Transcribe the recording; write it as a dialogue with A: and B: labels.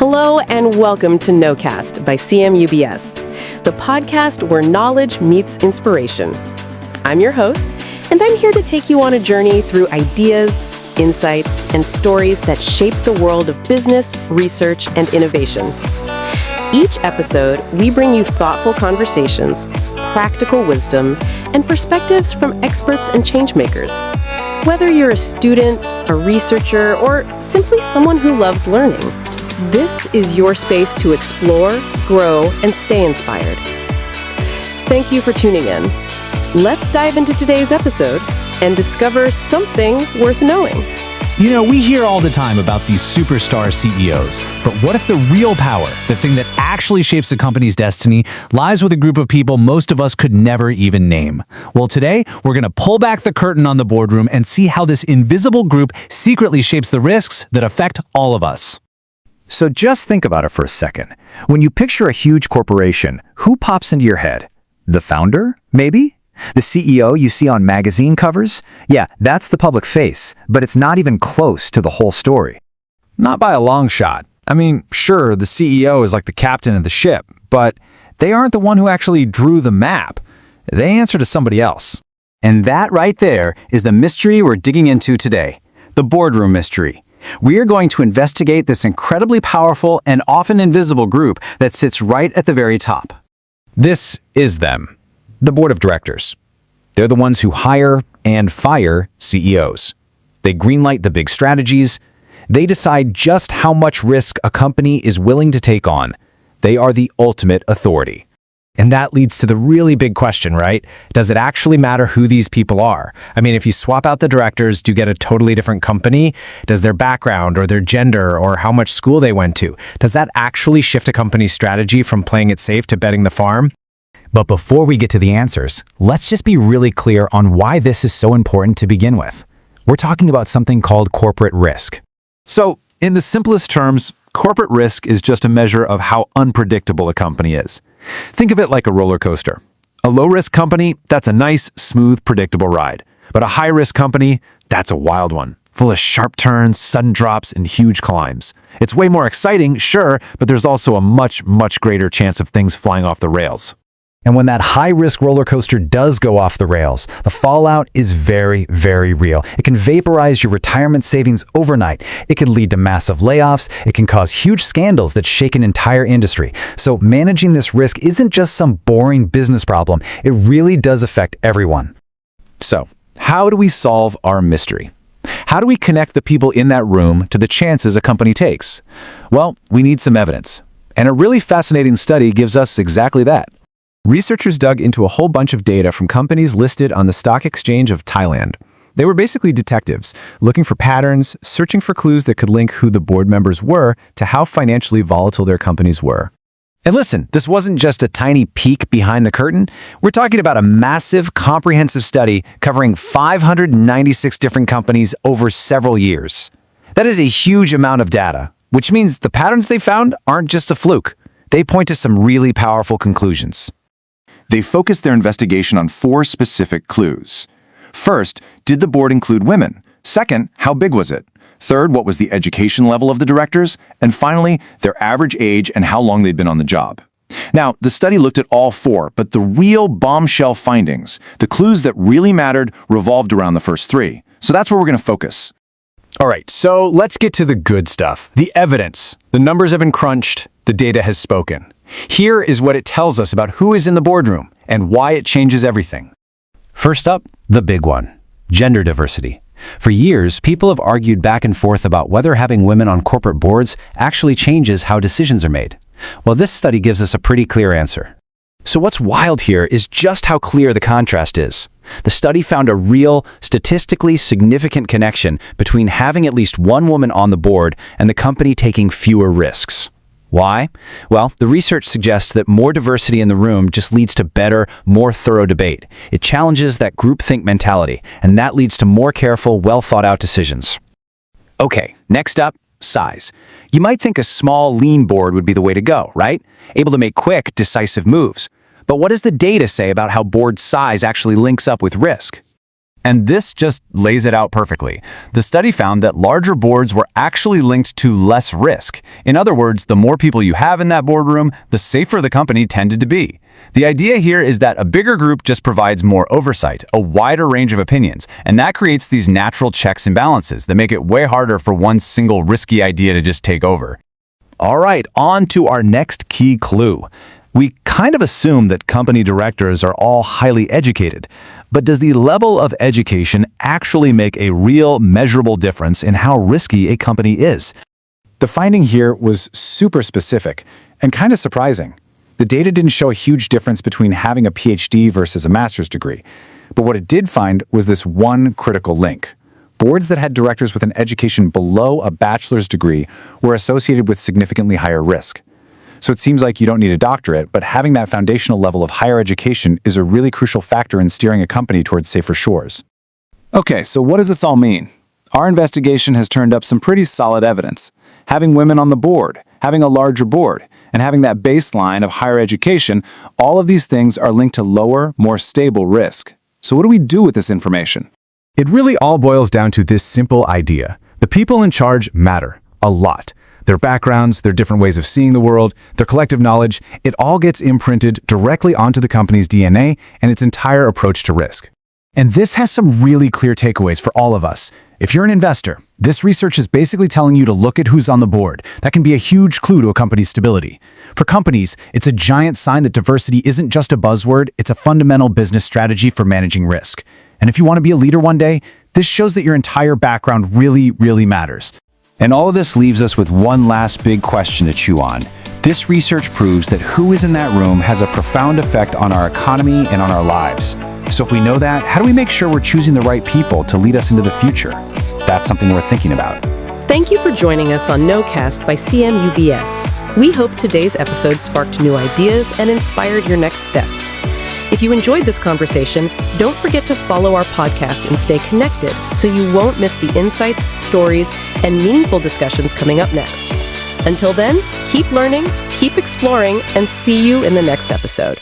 A: Hello and welcome to NoCast by CMUBS, the podcast where knowledge meets inspiration. I'm your host, and I'm here to take you on a journey through ideas, insights, and stories that shape the world of business, research, and innovation. Each episode, we bring you thoughtful conversations, practical wisdom, and perspectives from experts and changemakers. Whether you're a student, a researcher, or simply someone who loves learning, this is your space to explore, grow, and stay inspired. Thank you for tuning in. Let's dive into today's episode and discover something worth knowing.
B: You know, we hear all the time about these superstar CEOs, but what if the real power, the thing that actually shapes a company's destiny, lies with a group of people most of us could never even name? Well, today, we're going to pull back the curtain on the boardroom and see how this invisible group secretly shapes the risks that affect all of us.
C: So just think about it for a second. When you picture a huge corporation, who pops into your head? The founder, maybe? The CEO you see on magazine covers? Yeah, that's the public face, but it's not even close to the whole story.
D: Not by a long shot. I mean, sure, the CEO is like the captain of the ship, but they aren't the one who actually drew the map. They answer to somebody else.
C: And that right there is the mystery we're digging into today, the boardroom mystery. We are going to investigate this incredibly powerful and often invisible group that sits right at the very top.
D: This is them, the board of directors. They're the ones who hire and fire CEOs. They greenlight the big strategies. They decide just how much risk a company is willing to take on. They are the ultimate authority.
B: And that leads to the really big question, right? Does it actually matter who these people are? I mean, if you swap out the directors, do you get a totally different company? Does their background or their gender or how much school they went to, does that actually shift a company's strategy from playing it safe to betting the farm?
C: But before we get to the answers, let's just be really clear on why this is so important to begin with. We're talking about something called corporate risk.
D: So, in the simplest terms, corporate risk is just a measure of how unpredictable a company is. Think of it like a roller coaster. A low-risk company, that's a nice, smooth, predictable ride. But a high-risk company, that's a wild one, full of sharp turns, sudden drops, and huge climbs. It's way more exciting, sure, but there's also a much, much greater chance of things flying off the rails.
C: And when that high-risk roller coaster does go off the rails, the fallout is very, very real. It can vaporize your retirement savings overnight. It can lead to massive layoffs. It can cause huge scandals that shake an entire industry. So managing this risk isn't just some boring business problem. It really does affect everyone.
D: So, how do we solve our mystery? How do we connect the people in that room to the chances a company takes? Well, we need some evidence. And a really fascinating study gives us exactly that. Researchers dug into a whole bunch of data from companies listed on the Stock Exchange of Thailand. They were basically detectives, looking for patterns, searching for clues that could link who the board members were to how financially volatile their companies were. And listen, this wasn't just a tiny peek behind the curtain. We're talking about a massive, comprehensive study covering 596 different companies over several years. That is a huge amount of data, which means the patterns they found aren't just a fluke. They point to some really powerful conclusions.
E: They focused their investigation on 4 specific clues. First, did the board include women? Second, how big was it? Third, what was the education level of the directors? And finally, their average age and how long they'd been on the job. Now, the study looked at all 4, but the real bombshell findings, the clues that really mattered, revolved around the first 3. So that's where we're going to focus.
D: All right, so let's get to the good stuff, the evidence. The numbers have been crunched, the data has spoken. Here is what it tells us about who is in the boardroom and why it changes everything.
C: First up, the big one, gender diversity. For years, people have argued back and forth about whether having women on corporate boards actually changes how decisions are made. Well, this study gives us a pretty clear answer. So what's wild here is just how clear the contrast is. The study found a real, statistically significant connection between having at least one woman on the board and the company taking fewer risks. Why? Well, the research suggests that more diversity in the room just leads to better, more thorough debate. It challenges that groupthink mentality, and that leads to more careful, well-thought-out decisions.
D: Okay, next up, size. You might think a small, lean board would be the way to go, right? Able to make quick, decisive moves. But what does the data say about how board size actually links up with risk?
B: And this just lays it out perfectly. The study found that larger boards were actually linked to less risk. In other words, the more people you have in that boardroom, the safer the company tended to be. The idea here is that a bigger group just provides more oversight, a wider range of opinions, and that creates these natural checks and balances that make it way harder for one single risky idea to just take over.
D: All right, on to our next key clue. We kind of assume that company directors are all highly educated, but does the level of education actually make a real measurable difference in how risky a company is? The finding here was super specific and kind of surprising. The data didn't show a huge difference between having a PhD versus a master's degree, but what it did find was this one critical link. Boards that had directors with an education below a bachelor's degree were associated with significantly higher risk. So it seems like you don't need a doctorate, but having that foundational level of higher education is a really crucial factor in steering a company towards safer shores.
E: Okay, so what does this all mean? Our investigation has turned up some pretty solid evidence. Having women on the board, having a larger board, and having that baseline of higher education, all of these things are linked to lower, more stable risk. So what do we do with this information?
B: It really all boils down to this simple idea. The people in charge matter a lot. Their backgrounds, their different ways of seeing the world, their collective knowledge, it all gets imprinted directly onto the company's DNA and its entire approach to risk. And this has some really clear takeaways for all of us. If you're an investor, this research is basically telling you to look at who's on the board. That can be a huge clue to a company's stability. For companies, it's a giant sign that diversity isn't just a buzzword, it's a fundamental business strategy for managing risk. And if you want to be a leader one day, this shows that your entire background really, really matters.
C: And all of this leaves us with one last big question to chew on. This research proves that who is in that room has a profound effect on our economy and on our lives. So if we know that, how do we make sure we're choosing the right people to lead us into the future? That's something worth thinking about.
A: Thank you for joining us on NoCast by CMUBS. We hope today's episode sparked new ideas and inspired your next steps. If you enjoyed this conversation, don't forget to follow our podcast and stay connected so you won't miss the insights, stories, and meaningful discussions coming up next. Until then, keep learning, keep exploring, and see you in the next episode.